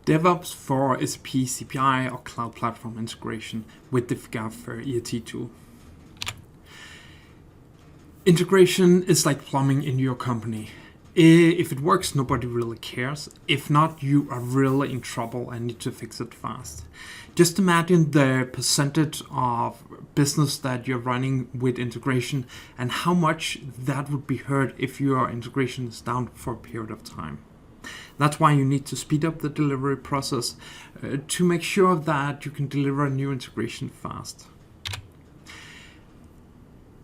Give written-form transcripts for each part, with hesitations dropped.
DevOps for SAP CPI or Cloud Platform integration with the Figaf ERT tool. Integration is like plumbing in your company. If it works, nobody really cares. If not, you are really in trouble and need to fix it fast. Just imagine the percentage of business that you're running with integration and how much that would be hurt if your integration is down for a period of time. That's why you need to speed up the delivery process to make sure that you can deliver a new integration fast.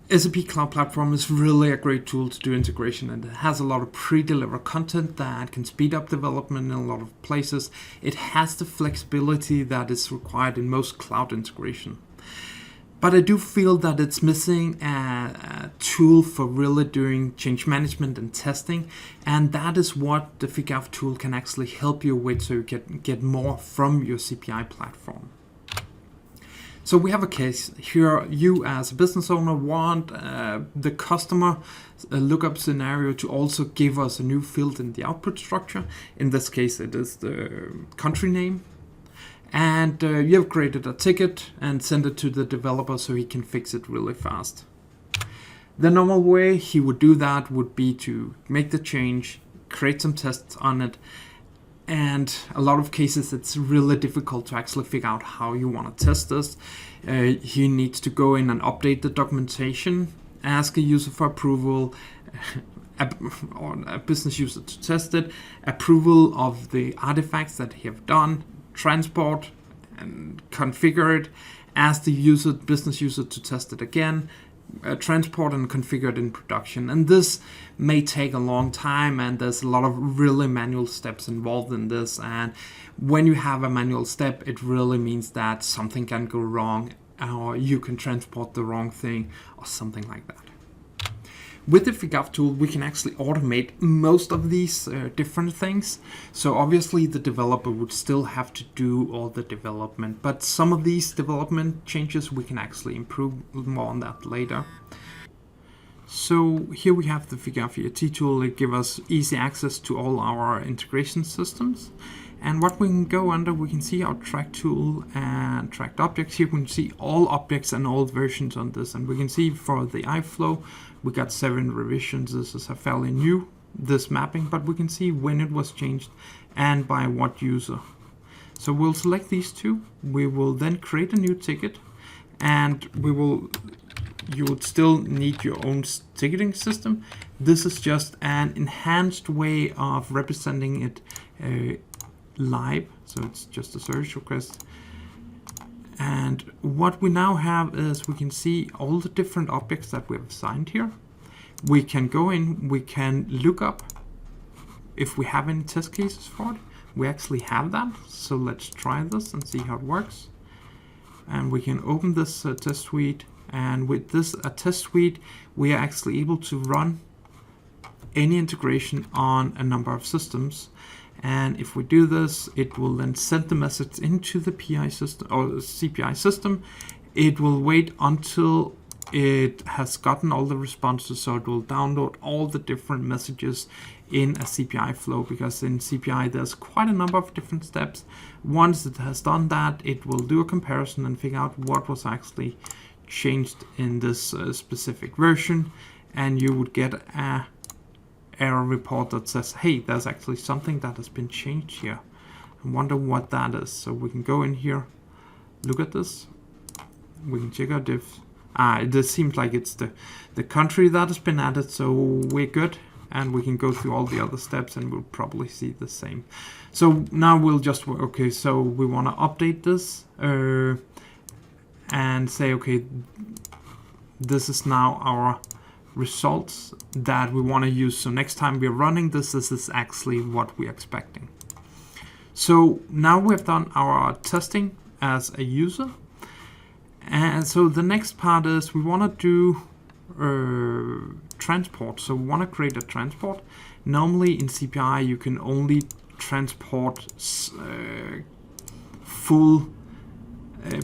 SAP Cloud Platform is really a great tool to do integration, and it has a lot of pre-delivered content that can speed up development in a lot of places. It has the flexibility that is required in most cloud integration. But I do feel that it's missing a tool for really doing change management and testing, and that is what the Figaf tool can actually help you with, so you get more from your CPI platform. So we have a case here. You as a business owner want the customer lookup scenario to also give us a new field in the output structure. In this case, it is the country name. And you have created a ticket and sent it to the developer so he can fix it really fast. The normal way he would do that would be to make the change, create some tests on it, and a lot of cases it's really difficult to actually figure out how you want to test this. He needs to go in and update the documentation, ask a user for approval, or a business user to test it, approval of the artifacts that he have done, transport and configure it, ask the business user to test it again, transport and configure it in production. And this may take a long time, and there's a lot of really manual steps involved in this. And when you have a manual step, it really means that something can go wrong, or you can transport the wrong thing or something like that. With the Figaf tool, we can actually automate most of these different things. So obviously the developer would still have to do all the development, but some of these development changes we can actually improve. More on that later. So here we have the Figaf ERT tool. It gives us easy access to all our integration systems. And what we can go under, we can see our track tool and tracked objects. Here we can see all objects and all versions on this. And we can see for the iFlow, we got 7 revisions. This is a fairly new, this mapping, but we can see when it was changed and by what user. So we'll select these two. We will then create a new ticket, and you would still need your own ticketing system. This is just an enhanced way of representing it live, so it's just a service request. And what we now have is we can see all the different objects that we have assigned here. We can go in, we can look up if we have any test cases for it. We actually have that, so let's try this and see how it works. And we can open this test suite, and with this test suite we are actually able to run any integration on a number of systems. And if we do this, it will then send the message into the PI system or CPI system. It will wait until it has gotten all the responses, so it will download all the different messages in a CPI flow, because in CPI there's quite a number of different steps. Once it has done that, it will do a comparison and figure out what was actually changed in this specific version, and you would get a error report that says, hey, there's actually something that has been changed here. I wonder what that is. So we can go in here, look at this. We can check out if this seems like it's the country that has been added, so we're good. And we can go through all the other steps and we'll probably see the same. So now we'll just, okay, so we want to update this and say, okay, this is now our results that we want to use. So next time we're running this is actually what we're expecting. So now we've done our testing as a user. And so the next part is we want to do transport. So we want to create a transport. Normally in CPI you can only transport full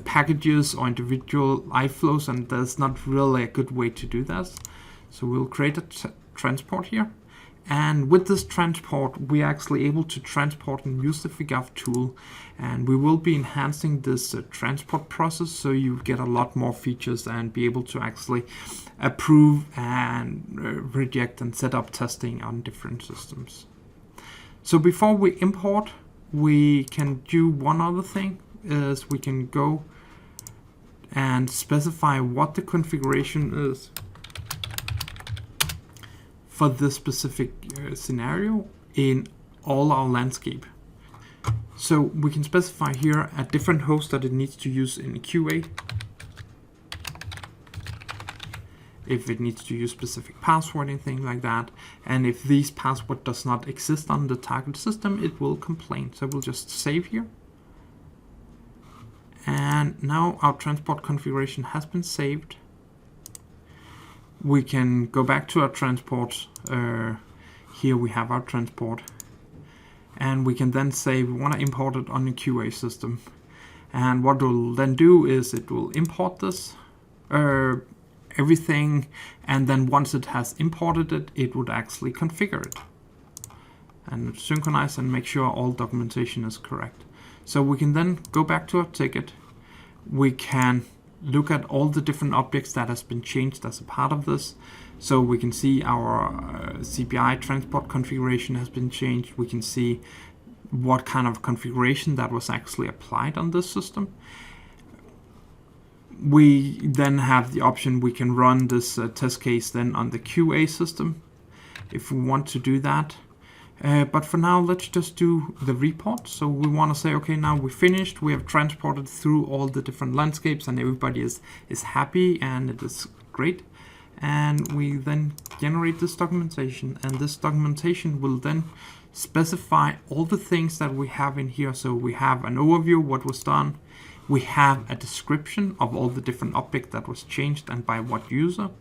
packages or individual iFlows, and there's not really a good way to do that. So we'll create a transport here, And with this transport, we're actually able to transport and use the Figaf tool. And we will be enhancing this transport process so you get a lot more features and be able to actually approve and reject and set up testing on different systems. So before we import, we can do one other thing, is we can go and specify what the configuration is for this specific scenario in all our landscape. So we can specify here a different host that it needs to use in QA, if it needs to use specific password, anything like that. And if this password does not exist on the target system, it will complain. So we'll just save here. And now our transport configuration has been saved. We can go back to our transport. Here we have our transport. And we can then say we want to import it on the QA system. And what it will then do is it will import this, everything, and then once it has imported it, it would actually configure it and synchronize and make sure all documentation is correct. So we can then go back to our ticket. We can look at all the different objects that has been changed as a part of this. So we can see our CPI transport configuration has been changed. We can see what kind of configuration that was actually applied on this system. We then have the option, we can run this test case then on the QA system if we want to do that. But for now, let's just do the report. So we want to say, okay, now we finished. We have transported through all the different landscapes and everybody is happy and it is great. And we then generate this documentation, and this documentation will then specify all the things that we have in here. So we have an overview, what was done. We have a description of all the different objects that was changed and by what user.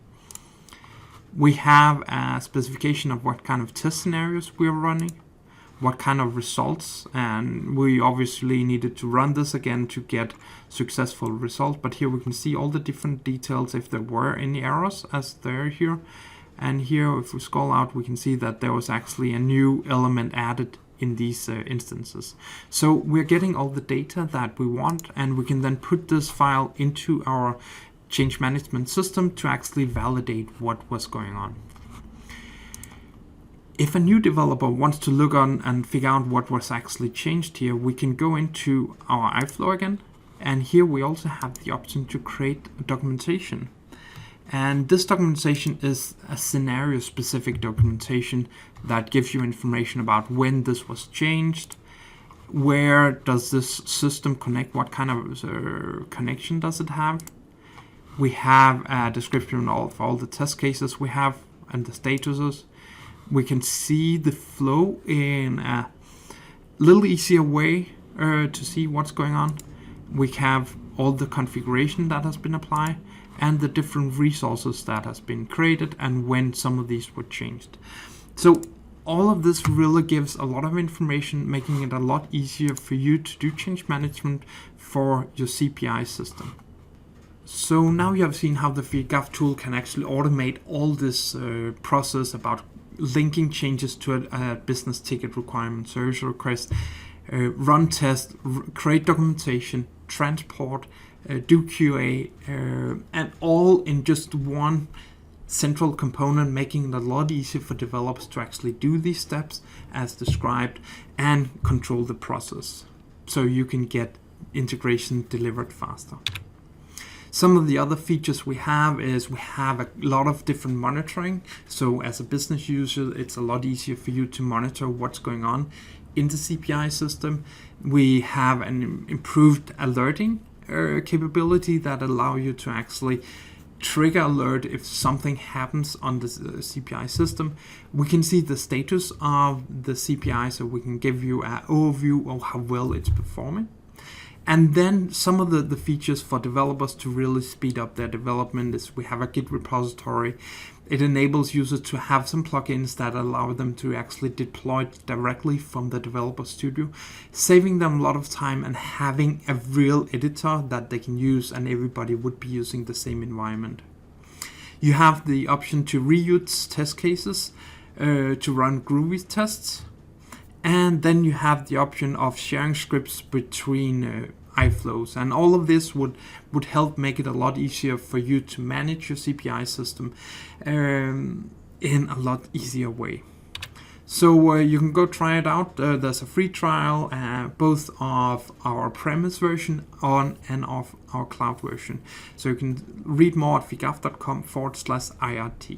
We have a specification of what kind of test scenarios we are running, what kind of results, and we obviously needed to run this again to get successful results. But here we can see all the different details if there were any errors as they're here. And here, if we scroll out, we can see that there was actually a new element added in these instances. So we're getting all the data that we want, and we can then put this file into our change management system to actually validate what was going on. If a new developer wants to look on and figure out what was actually changed here, we can go into our iFlow again, and here we also have the option to create documentation. And this documentation is a scenario specific documentation that gives you information about when this was changed, where does this system connect, what kind of connection does it have. We have a description of all the test cases we have and the statuses. We can see the flow in a little easier way to see what's going on. We have all the configuration that has been applied and the different resources that has been created and when some of these were changed. So all of this really gives a lot of information, making it a lot easier for you to do change management for your CPI system. So now you have seen how the Figaf tool can actually automate all this process about linking changes to a business ticket requirement, service request, run tests, create documentation, transport, do QA, and all in just one central component, making it a lot easier for developers to actually do these steps as described and control the process so you can get integration delivered faster. Some of the other features we have is we have a lot of different monitoring. So as a business user, it's a lot easier for you to monitor what's going on in the CPI system. We have an improved alerting capability that allow you to actually trigger alert if something happens on the CPI system. We can see the status of the CPI, so we can give you an overview of how well it's performing. And then some of the features for developers to really speed up their development is we have a Git repository. It enables users to have some plugins that allow them to actually deploy directly from the developer studio, saving them a lot of time and having a real editor that they can use and everybody would be using the same environment. You have the option to reuse test cases. to run Groovy tests. And then you have the option of sharing scripts between iFlows, and all of this would help make it a lot easier for you to manage your CPI system in a lot easier way. So you can go try it out. There's a free trial both of our premise version and of our cloud version. So you can read more at figaf.com/IRT.